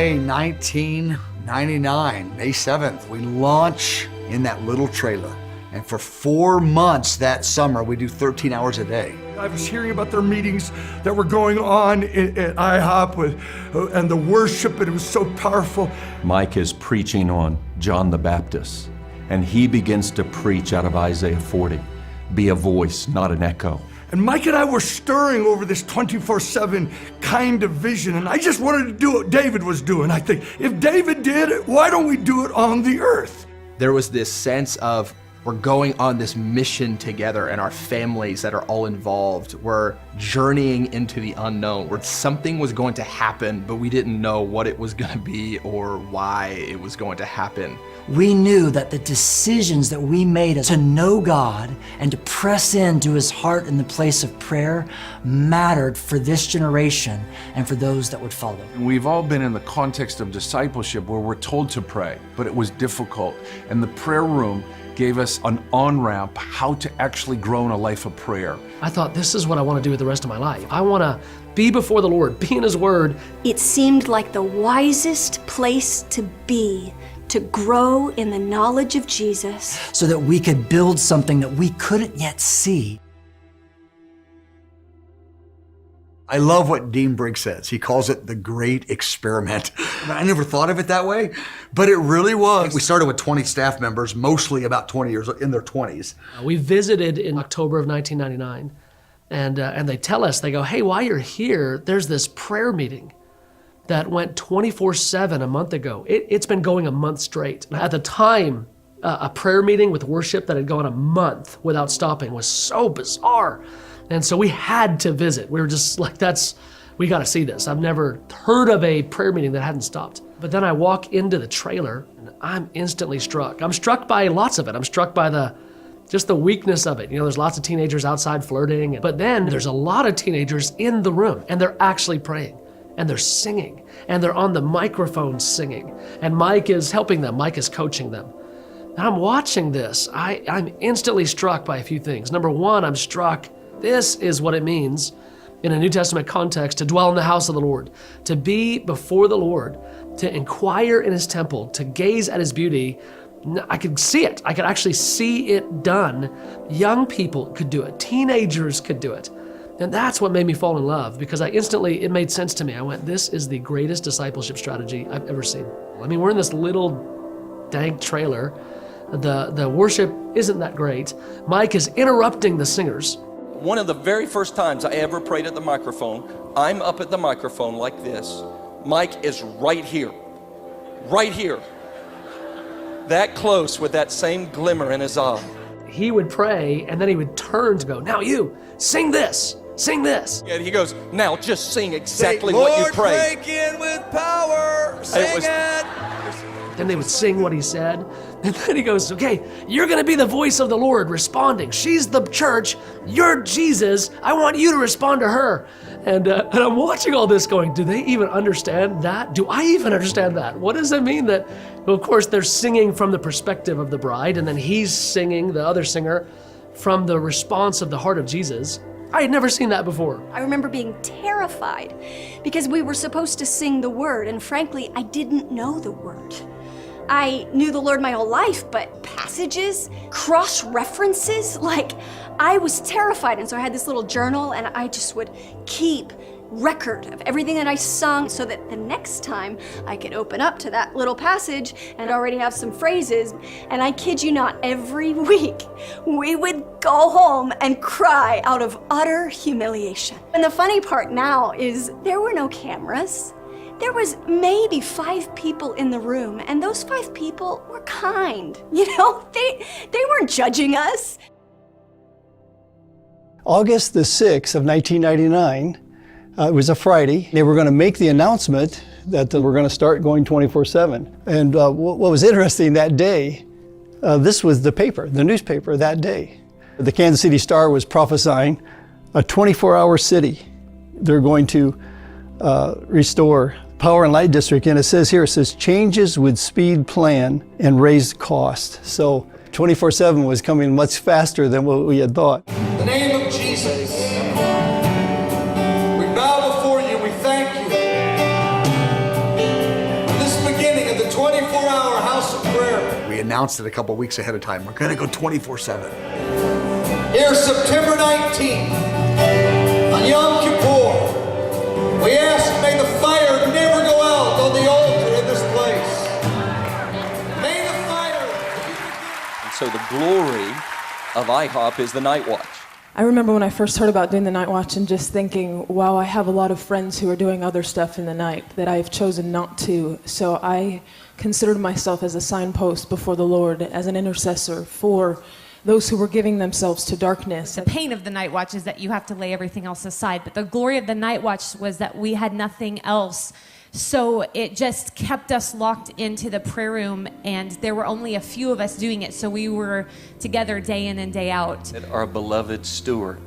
May 1999, May 7th, we launch in that little trailer. And for 4 months that summer, we do 13 hours a day. I was hearing about their meetings that were going on at IHOP and the worship, and it was so powerful. Mike is preaching on John the Baptist, and he begins to preach out of Isaiah 40. Be a voice, not an echo. And Mike and I were stirring over this 24/7 kind of vision, and I just wanted to do what David was doing. I think, if David did it, why don't we do it on the earth? There was this sense of, we're going on this mission together, and our families that are all involved were journeying into the unknown, where something was going to happen, but we didn't know what it was going to be or why it was going to happen. We knew that the decisions that we made to know God and to press into His heart in the place of prayer mattered for this generation and for those that would follow. We've all been in the context of discipleship where we're told to pray, but it was difficult. And the prayer room gave us an on-ramp how to actually grow in a life of prayer. I thought, this is what I want to do with the rest of my life. I want to be before the Lord, be in His Word. It seemed like the wisest place to be, to grow in the knowledge of Jesus, so that we could build something that we couldn't yet see. I love what Dean Briggs says. He calls it the great experiment. I never thought of it that way, but it really was. We started with 20 staff members, mostly about 20 years, in their 20s. We visited in October of 1999, and they tell us, they go, hey, while you're here, there's this prayer meeting that went 24/7 a month ago. It's been going a month straight. At the time, a prayer meeting with worship that had gone a month without stopping was so bizarre. And so we had to visit. We were just like, we gotta see this. I've never heard of a prayer meeting that hadn't stopped. But then I walk into the trailer and I'm instantly struck. I'm struck by lots of it. I'm struck by just the weakness of it. You know, there's lots of teenagers outside flirting, but then there's a lot of teenagers in the room and they're actually praying. And they're singing, and they're on the microphone singing. And Mike is helping them, Mike is coaching them. And I'm watching this, I'm instantly struck by a few things. Number one, I'm struck, this is what it means in a New Testament context to dwell in the house of the Lord, to be before the Lord, to inquire in His temple, to gaze at His beauty. I could see it, I could actually see it done. Young people could do it, teenagers could do it. And that's what made me fall in love, because it made sense to me. I went, this is the greatest discipleship strategy I've ever seen. I mean, we're in this little dank trailer. The worship isn't that great. Mike is interrupting the singers. One of the very first times I ever prayed at the microphone, I'm up at the microphone like this. Mike is right here, that close with that same glimmer in his eye. He would pray, and then he would turn to go, now you, sing this. Sing this. And he goes, now just sing exactly what you prayed. Break in with power, sing it. Then they would sing what he said. And then he goes, okay, you're gonna be the voice of the Lord responding. She's the church, you're Jesus. I want you to respond to her. And I'm watching all this going, do they even understand that? Do I even understand that? What does it mean that, well, of course, they're singing from the perspective of the bride, and then he's singing, the other singer, from the response of the heart of Jesus. I had never seen that before. I remember being terrified because we were supposed to sing the word, and frankly, I didn't know the word. I knew the Lord my whole life, but passages, cross-references, I was terrified. And so I had this little journal, and I just would keep record of everything that I sung so that the next time I could open up to that little passage and already have some phrases. And I kid you not, every week we would go home and cry out of utter humiliation. And the funny part now is there were no cameras. There was maybe 5 people in the room, and those 5 people were kind. You know, they weren't judging us. August the 6th of 1999, it was a Friday. They were going to make the announcement that we're going to start going 24/7. And what was interesting that day, this was the paper, the newspaper that day. The Kansas City Star was prophesying a 24-hour city. They're going to restore Power and Light District, and it says changes with speed plan and raised cost. So 24/7 was coming much faster than what we had thought. In the name of Jesus, we bow before you, we thank you. announced it a couple weeks ahead of time. We're gonna go 24/7. Here, September 19th, on Yom Kippur, we ask, may the fire never go out on the altar in this place. May the fire. And so the glory of IHOP is the night watch. I remember when I first heard about doing the night watch and just thinking, wow, I have a lot of friends who are doing other stuff in the night that I've chosen not to. So I considered myself as a signpost before the Lord, as an intercessor for those who were giving themselves to darkness. The pain of the night watch is that you have to lay everything else aside, but the glory of the night watch was that we had nothing else. So it just kept us locked into the prayer room, and there were only a few of us doing it, so we were together day in and day out. Our beloved Stuart.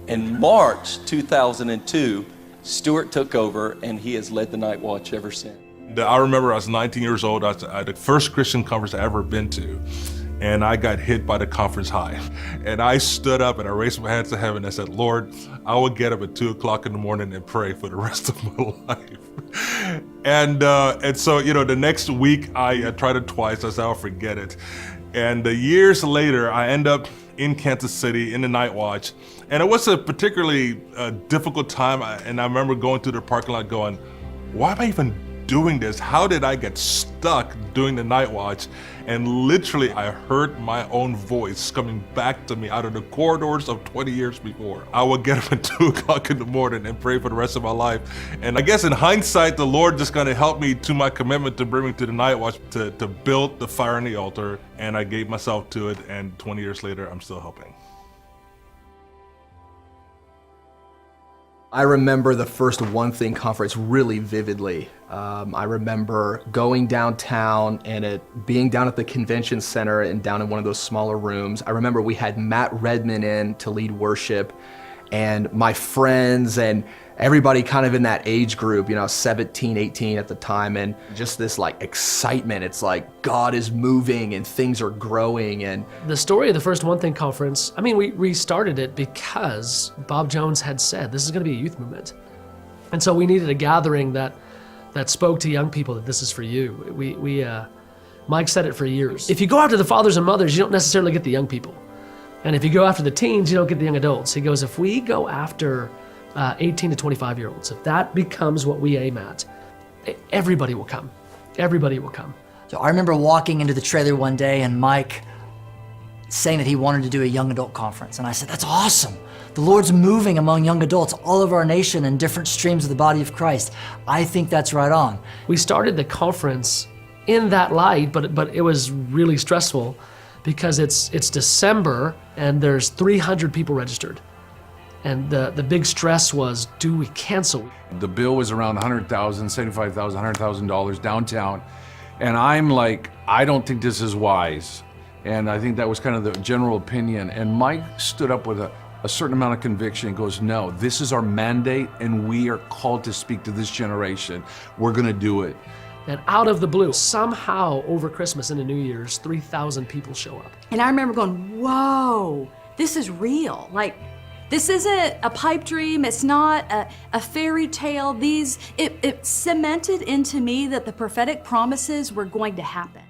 In March 2002, Stuart took over, and he has led the night watch ever since. I remember I was 19 years old. I was at the first Christian conference I ever been to, and I got hit by the conference high. And I stood up and I raised my hands to heaven and I said, Lord, I will get up at 2 o'clock in the morning and pray for the rest of my life. And so, you know, the next week I tried it twice. I said, I'll forget it. And years later, I end up in Kansas City in the night watch. And it was a particularly difficult time. And I remember going through the parking lot going, why am I even doing this? How did I get stuck doing the night watch? And literally I heard my own voice coming back to me out of the corridors of 20 years before. I would get up at 2 o'clock in the morning and pray for the rest of my life. And I guess in hindsight, the Lord just kind of helped me to my commitment to bring me to the night watch, to build the fire on the altar. And I gave myself to it, and 20 years later, I'm still helping. I remember the first One Thing conference really vividly. I remember going downtown and it being down at the convention center and down in one of those smaller rooms. I remember we had Matt Redman in to lead worship, and my friends and everybody kind of in that age group, you know, 17, 18 at the time, and just this like excitement. It's like God is moving and things are growing. And the story of the first One Thing conference, I mean, we started it because Bob Jones had said this is going to be a youth movement. And so we needed a gathering that spoke to young people that this is for you. Mike said it for years. If you go after the fathers and mothers, you don't necessarily get the young people. And if you go after the teens, you don't get the young adults. He goes, if we go after 18 to 25-year-olds, if that becomes what we aim at, everybody will come. Everybody will come. So I remember walking into the trailer one day and Mike saying that he wanted to do a young adult conference. And I said, that's awesome. The Lord's moving among young adults all over our nation in different streams of the body of Christ. I think that's right on. We started the conference in that light, but it was really stressful because it's December and there's 300 people registered. And the big stress was, do we cancel? The bill was around $100,000, $75,000, $100,000 downtown. And I'm like, I don't think this is wise. And I think that was kind of the general opinion. And Mike stood up with a certain amount of conviction and goes, no, this is our mandate and we are called to speak to this generation. We're gonna do it. And out of the blue, somehow over Christmas and the New Year's, 3,000 people show up. And I remember going, whoa, this is real. Like, this isn't a pipe dream, it's not a fairy tale. It cemented into me that the prophetic promises were going to happen.